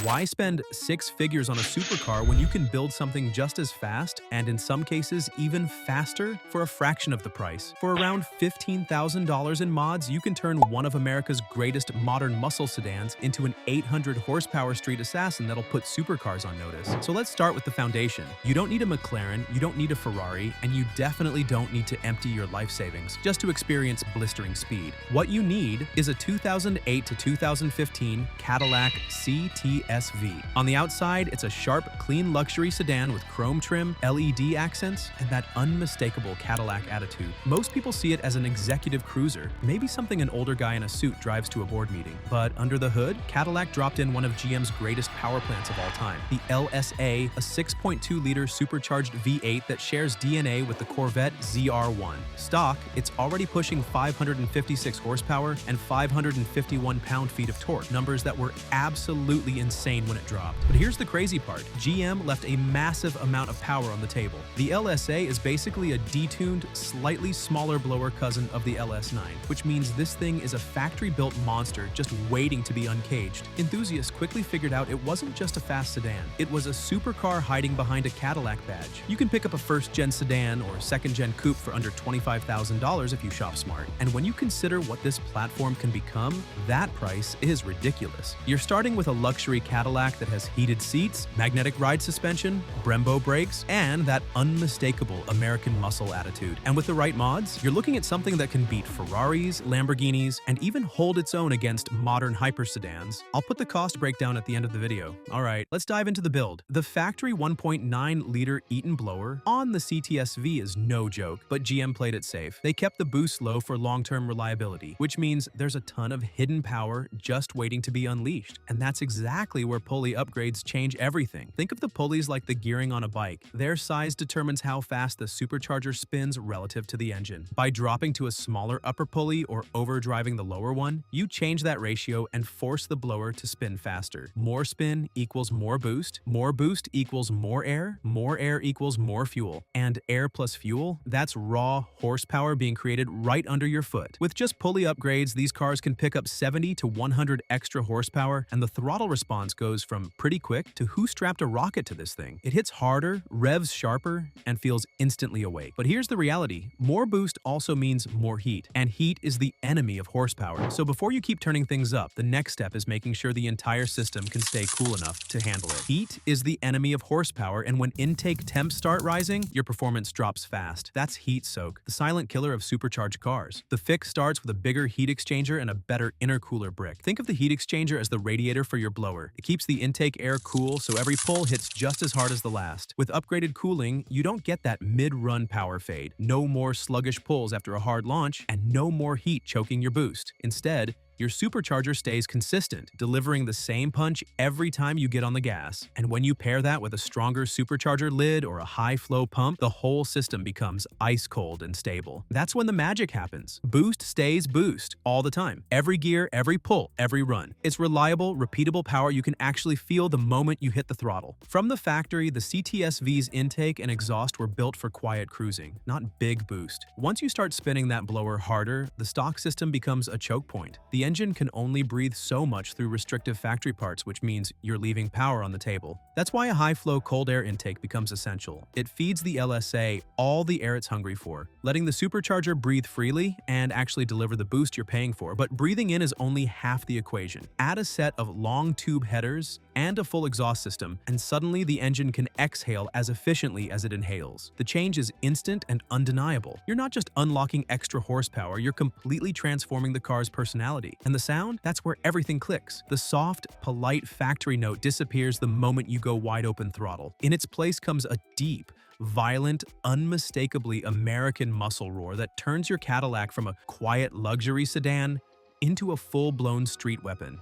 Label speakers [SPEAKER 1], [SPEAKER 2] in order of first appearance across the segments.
[SPEAKER 1] Why spend six figures on a supercar when you can build something just as fast, and in some cases even faster, for a fraction of the price? For around $15,000 in mods, you can turn one of America's greatest modern muscle sedans into an 800 horsepower street assassin that'll put supercars on notice. So let's start with the foundation. You don't need a McLaren, you don't need a Ferrari, and you definitely don't need to empty your life savings just to experience blistering speed. What you need is a 2008 to 2015 Cadillac CTS-V. On the outside, it's a sharp, clean luxury sedan with chrome trim, LED accents, and that unmistakable Cadillac attitude. Most people see it as an executive cruiser, maybe something an older guy in a suit drives to a board meeting. But under the hood, Cadillac dropped in one of GM's greatest power plants of all time, the LSA, a 6.2-liter supercharged V8 that shares DNA with the Corvette ZR1. Stock, it's already pushing 556 horsepower and 551 pound-feet of torque, numbers that were absolutely insane when it dropped. But here's the crazy part. GM left a massive amount of power on the table. The LSA is basically a detuned, slightly smaller blower cousin of the LS9, which means this thing is a factory-built monster just waiting to be uncaged. Enthusiasts quickly figured out it wasn't just a fast sedan. It was a supercar hiding behind a Cadillac badge. You can pick up a first-gen sedan or second-gen coupe for under $25,000 if you shop smart. And when you consider what this platform can become, that price is ridiculous. You're starting with a luxury Cadillac that has heated seats, magnetic ride suspension, Brembo brakes, and that unmistakable American muscle attitude. And with the right mods, you're looking at something that can beat Ferraris, Lamborghinis, and even hold its own against modern hypersedans. I'll put the cost breakdown at the end of the video. Alright, let's dive into the build. The factory 1.9-liter Eaton blower on the CTS-V is no joke, but GM played it safe. They kept the boost low for long-term reliability, which means there's a ton of hidden power just waiting to be unleashed. And that's exactly where pulley upgrades change everything. Think of the pulleys like the gearing on a bike. Their size determines how fast the supercharger spins relative to the engine. By dropping to a smaller upper pulley or overdriving the lower one, you change that ratio and force the blower to spin faster. More spin equals more boost equals more air equals more fuel. And air plus fuel, that's raw horsepower being created right under your foot. With just pulley upgrades, these cars can pick up 70 to 100 extra horsepower, and the throttle response goes from pretty quick to who strapped a rocket to this thing. It hits harder, revs sharper, and feels instantly awake. But here's the reality. More boost also means more heat, and heat is the enemy of horsepower. So before you keep turning things up, the next step is making sure the entire system can stay cool enough to handle it. Heat is the enemy of horsepower, and when intake temps start rising, your performance drops fast. That's heat soak, the silent killer of supercharged cars. The fix starts with a bigger heat exchanger and a better intercooler brick. Think of the heat exchanger as the radiator for your blower. It keeps the intake air cool so every pull hits just as hard as the last. With upgraded cooling, you don't get that mid-run power fade, no more sluggish pulls after a hard launch, and no more heat choking your boost. Instead, your supercharger stays consistent, delivering the same punch every time you get on the gas. And when you pair that with a stronger supercharger lid or a high-flow pump, the whole system becomes ice-cold and stable. That's when the magic happens. Boost stays boost all the time. Every gear, every pull, every run. It's reliable, repeatable power you can actually feel the moment you hit the throttle. From the factory, the CTS-V's intake and exhaust were built for quiet cruising, not big boost. Once you start spinning that blower harder, the stock system becomes a choke point. The engine can only breathe so much through restrictive factory parts, which means you're leaving power on the table. That's why a high-flow cold air intake becomes essential. It feeds the LSA all the air it's hungry for, letting the supercharger breathe freely and actually deliver the boost you're paying for. But breathing in is only half the equation. Add a set of long tube headers and a full exhaust system, and suddenly the engine can exhale as efficiently as it inhales. The change is instant and undeniable. You're not just unlocking extra horsepower, you're completely transforming the car's personality. And the sound? That's where everything clicks. The soft, polite factory note disappears the moment you go wide open throttle. In its place comes a deep, violent, unmistakably American muscle roar that turns your Cadillac from a quiet luxury sedan into a full-blown street weapon.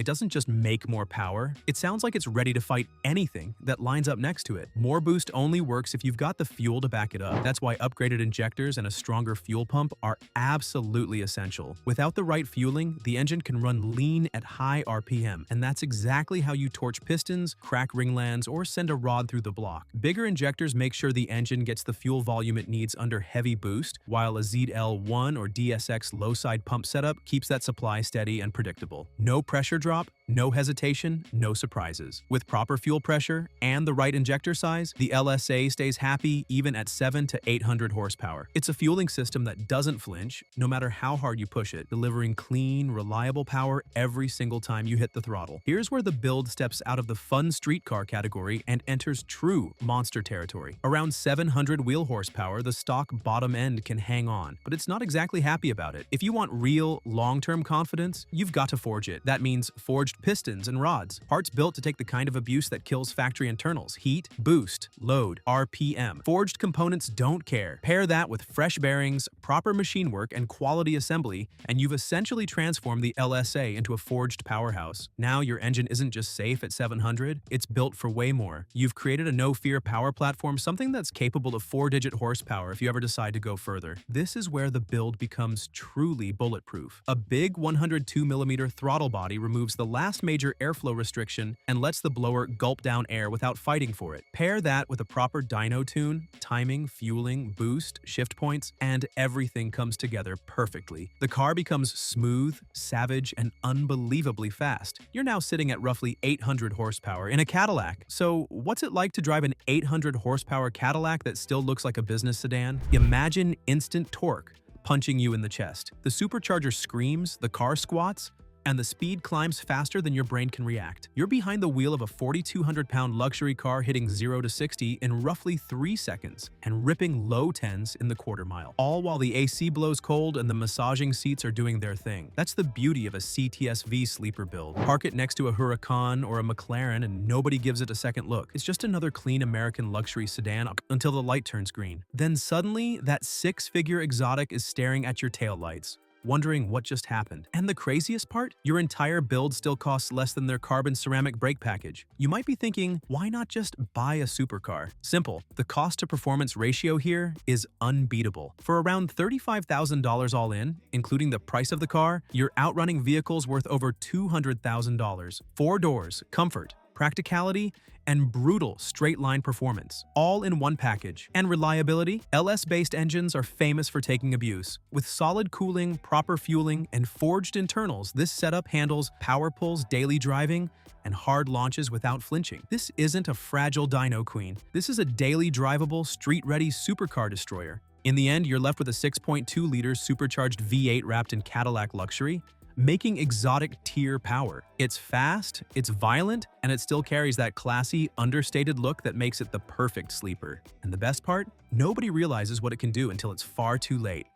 [SPEAKER 1] It doesn't just make more power, it sounds like it's ready to fight anything that lines up next to it. More boost only works if you've got the fuel to back it up. That's why upgraded injectors and a stronger fuel pump are absolutely essential. Without the right fueling, the engine can run lean at high RPM, and that's exactly how you torch pistons, crack ringlands, or send a rod through the block. Bigger injectors make sure the engine gets the fuel volume it needs under heavy boost, while a ZL1 or DSX low-side pump setup keeps that supply steady and predictable. No pressure drop, no hesitation, no surprises. With proper fuel pressure and the right injector size, the LSA stays happy even at 700 to 800 horsepower. It's a fueling system that doesn't flinch, no matter how hard you push it, delivering clean, reliable power every single time you hit the throttle. Here's where the build steps out of the fun street car category and enters true monster territory. Around 700 wheel horsepower, the stock bottom end can hang on, but it's not exactly happy about it. If you want real, long-term confidence, you've got to forge it. That means forged pistons and rods, parts built to take the kind of abuse that kills factory internals: heat, boost, load, RPM. Forged components don't care. Pair that with fresh bearings, proper machine work, and quality assembly, and you've essentially transformed the LSA into a forged powerhouse. Now your engine isn't just safe at 700, it's built for way more. You've created a no-fear power platform, something that's capable of 4-digit horsepower if you ever decide to go further. This is where the build becomes truly bulletproof. A big 102mm throttle body removes the last major airflow restriction and lets the blower gulp down air without fighting for it. Pair that with a proper dyno tune, timing, fueling, boost, shift points, and everything comes together perfectly. The car becomes smooth, savage, and unbelievably fast. You're now sitting at roughly 800 horsepower in a Cadillac. So what's it like to drive an 800 horsepower Cadillac that still looks like a business sedan? Imagine instant torque punching you in the chest. The supercharger screams, the car squats, and the speed climbs faster than your brain can react. You're behind the wheel of a 4,200-pound luxury car hitting 0 to 60 in roughly 3 seconds and ripping low tens in the quarter mile, all while the AC blows cold and the massaging seats are doing their thing. That's the beauty of a CTS-V sleeper build. Park it next to a Huracan or a McLaren and nobody gives it a second look. It's just another clean American luxury sedan until the light turns green. Then suddenly, that 6-figure exotic is staring at your taillights, wondering what just happened. And the craziest part? Your entire build still costs less than their carbon ceramic brake package. You might be thinking, why not just buy a supercar? Simple. The cost-to-performance ratio here is unbeatable. For around $35,000 all in, including the price of the car, you're outrunning vehicles worth over $200,000. 4 doors, comfort, practicality, and brutal straight-line performance, all in one package. And reliability? LS-based engines are famous for taking abuse. With solid cooling, proper fueling, and forged internals, this setup handles power pulls, daily driving, and hard launches without flinching. This isn't a fragile dyno queen. This is a daily drivable, street-ready supercar destroyer. In the end, you're left with a 6.2-liter supercharged V8 wrapped in Cadillac luxury, making exotic tier power. It's fast, it's violent, and it still carries that classy, understated look that makes it the perfect sleeper. And the best part? Nobody realizes what it can do until it's far too late.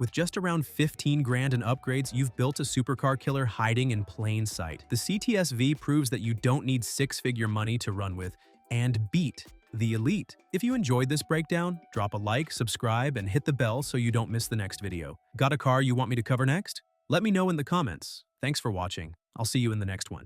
[SPEAKER 1] With just around 15 grand in upgrades, you've built a supercar killer hiding in plain sight. The CTS-V proves that you don't need 6-figure money to run with and beat the elite. If you enjoyed this breakdown, drop a like, subscribe, and hit the bell so you don't miss the next video. Got a car you want me to cover next? Let me know in the comments. Thanks for watching. I'll see you in the next one.